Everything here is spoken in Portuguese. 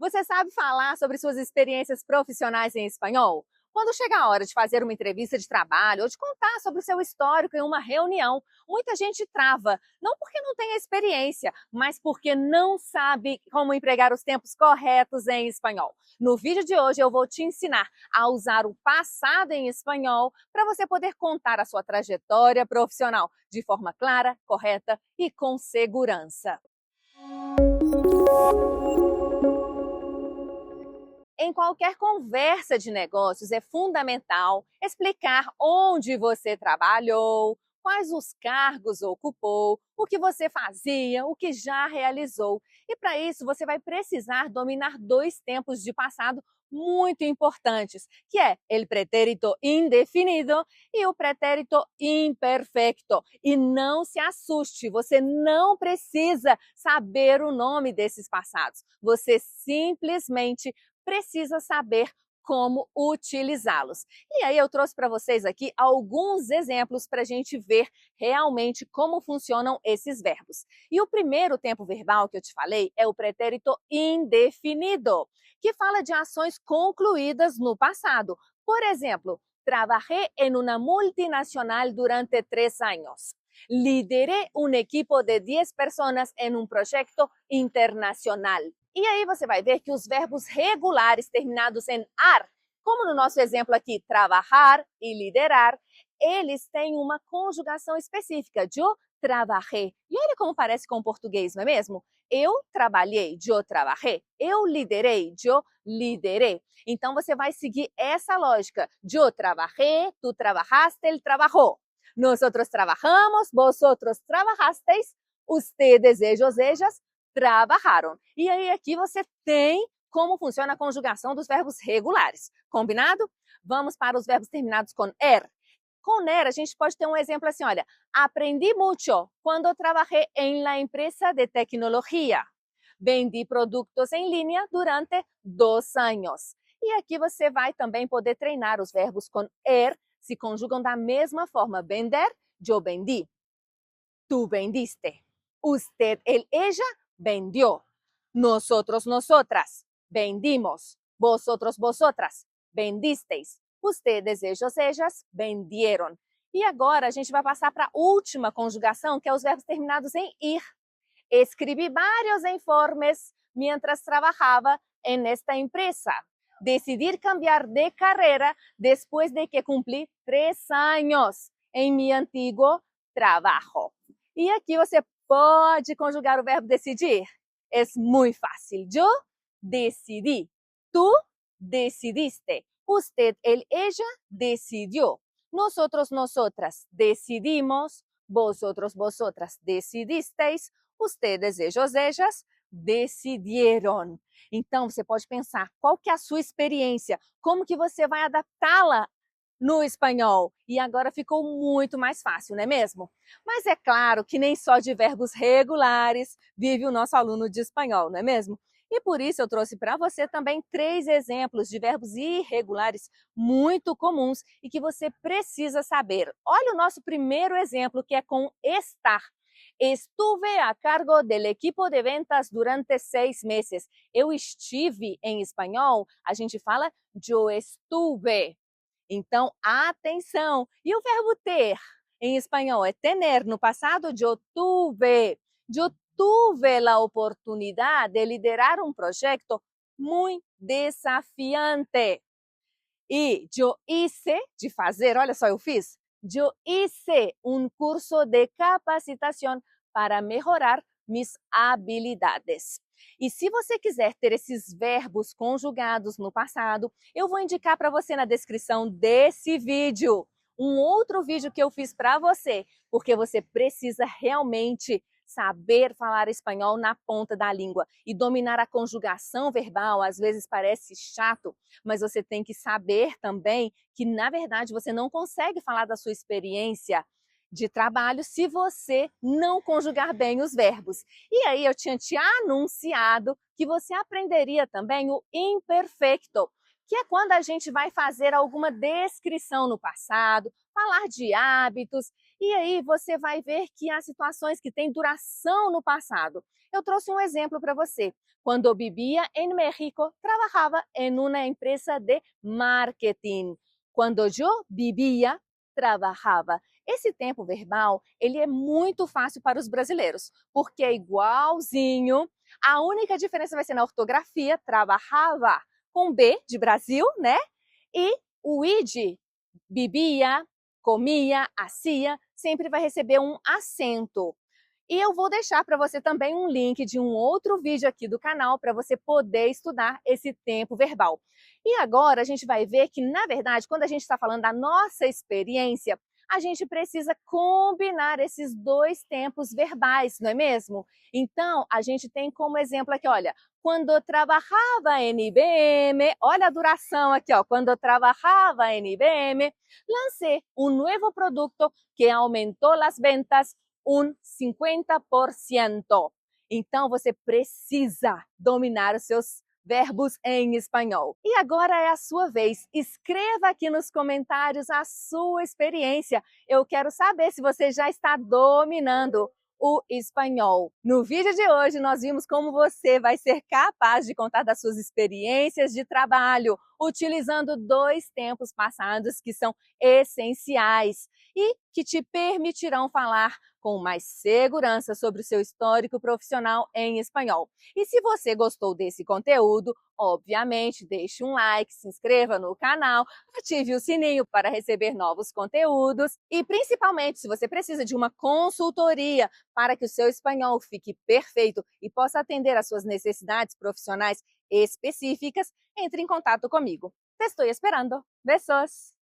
Você sabe falar sobre suas experiências profissionais em espanhol? Quando chega a hora de fazer uma entrevista de trabalho ou de contar sobre o seu histórico em uma reunião, muita gente trava, não porque não tem experiência, mas porque não sabe como empregar os tempos corretos em espanhol. No vídeo de hoje eu vou te ensinar a usar o passado em espanhol para você poder contar a sua trajetória profissional de forma clara, correta e com segurança. Em qualquer conversa de negócios é fundamental explicar onde você trabalhou, quais os cargos ocupou, o que você fazia, o que já realizou. E para isso você vai precisar dominar dois tempos de passado muito importantes, que é o pretérito indefinido e o pretérito imperfecto. E não se assuste, você não precisa saber o nome desses passados. Você simplesmente precisa saber como utilizá-los. E aí eu trouxe para vocês aqui alguns exemplos para a gente ver realmente como funcionam esses verbos. E o primeiro tempo verbal que eu te falei é o pretérito indefinido, que fala de ações concluídas no passado. Por exemplo, trabajé en una multinacional durante 3 años. Lideré un equipo de 10 personas en un proyecto internacional. E aí você vai ver que os verbos regulares terminados em ar, como no nosso exemplo aqui, trabajar e liderar, eles têm uma conjugação específica, yo trabajé. E olha como parece com o português, não é mesmo? Eu trabalhei, yo trabajé. Eu liderei, yo lideré. Então você vai seguir essa lógica. Yo trabajé, tú trabajaste, él trabajó. Nosotros trabajamos, vosotros trabajasteis, ustedes, ellos trabalharam. E aí aqui você tem como funciona a conjugação dos verbos regulares. Combinado? Vamos para os verbos terminados com er. Com er, a gente pode ter um exemplo assim, olha, aprendi mucho quando trabalhei em la empresa de tecnologia. Vendi produtos em linha durante 2 anos. E aqui você vai também poder treinar os verbos com er, se conjugam da mesma forma. Vender, yo vendí. Tú vendiste. Usted, él, ella, vendió. Nosotros, nosotras, vendimos. Vosotros, vosotras, vendisteis. Ustedes, ellos, ellas, vendieron. E agora a gente vai passar para a última conjugação, que é os verbos terminados em ir. Escrevi vários informes mientras trabajaba en esta empresa. Decidir cambiar de carrera después de que cumpli 3 años en mi antiguo trabajo. E aqui você pode conjugar o verbo decidir. É muito fácil. Yo decidí. Tú decidiste. Usted, él, ella decidió. Nosotros, nosotras decidimos. Vosotros, vosotras decidisteis. Ustedes, ellos, ellas decidieron. Então, você pode pensar qual que é a sua experiência, como que você vai adaptá-la no espanhol. E agora ficou muito mais fácil, não é mesmo? Mas é claro que nem só de verbos regulares vive o nosso aluno de espanhol, não é mesmo? E por isso eu trouxe para você também 3 exemplos de verbos irregulares muito comuns e que você precisa saber. Olha o nosso primeiro exemplo, que é com estar. Estuve a cargo del equipo de ventas durante 6 meses. Eu estive, em espanhol, a gente fala yo estuve. Então, atenção! E o verbo ter, em espanhol, é tener. No passado, yo tuve. Yo tuve la oportunidad de liderar un proyecto muy desafiante. E yo hice, de fazer, olha só, eu fiz. Yo hice un curso de capacitación para mejorar mis habilidades. E se você quiser ter esses verbos conjugados no passado, eu vou indicar para você na descrição desse vídeo um outro vídeo que eu fiz para você, porque você precisa realmente saber falar espanhol na ponta da língua e dominar a conjugação verbal. Às vezes parece chato, mas você tem que saber também que, na verdade, você não consegue falar da sua experiência de trabalho se você não conjugar bem os verbos. E aí eu tinha te anunciado que você aprenderia também o imperfecto, que é quando a gente vai fazer alguma descrição no passado, falar de hábitos, e aí você vai ver que há situações que têm duração no passado. Eu trouxe um exemplo para você. Quando vivia em México, trabalhava em uma empresa de marketing. Quando eu vivia, trabalhava. Esse tempo verbal, ele é muito fácil para os brasileiros, porque é igualzinho. A única diferença vai ser na ortografia, trabalhava com B de Brasil, né? E o id, bebia, comia, hacía, sempre vai receber um acento. E eu vou deixar para você também um link de um outro vídeo aqui do canal para você poder estudar esse tempo verbal. E agora a gente vai ver que, na verdade, quando a gente está falando da nossa experiência, a gente precisa combinar esses dois tempos verbais, não é mesmo? Então, a gente tem como exemplo aqui, olha, quando eu trabalhava em IBM, olha a duração aqui, ó, quando eu trabalhava em IBM, lancei um novo produto que aumentou as ventas um 50%. Então, você precisa dominar os seus verbos em espanhol. E agora é a sua vez. Escreva aqui nos comentários a sua experiência. Eu quero saber se você já está dominando o espanhol. No vídeo de hoje, nós vimos como você vai ser capaz de contar das suas experiências de trabalho, utilizando dois tempos passados que são essenciais e que te permitirão falar com mais segurança sobre o seu histórico profissional em espanhol. E se você gostou desse conteúdo, obviamente, deixe um like, se inscreva no canal, ative o sininho para receber novos conteúdos e, principalmente, se você precisa de uma consultoria para que o seu espanhol fique perfeito e possa atender às suas necessidades profissionais específicas, entre em contato comigo. Te estou esperando. Besos!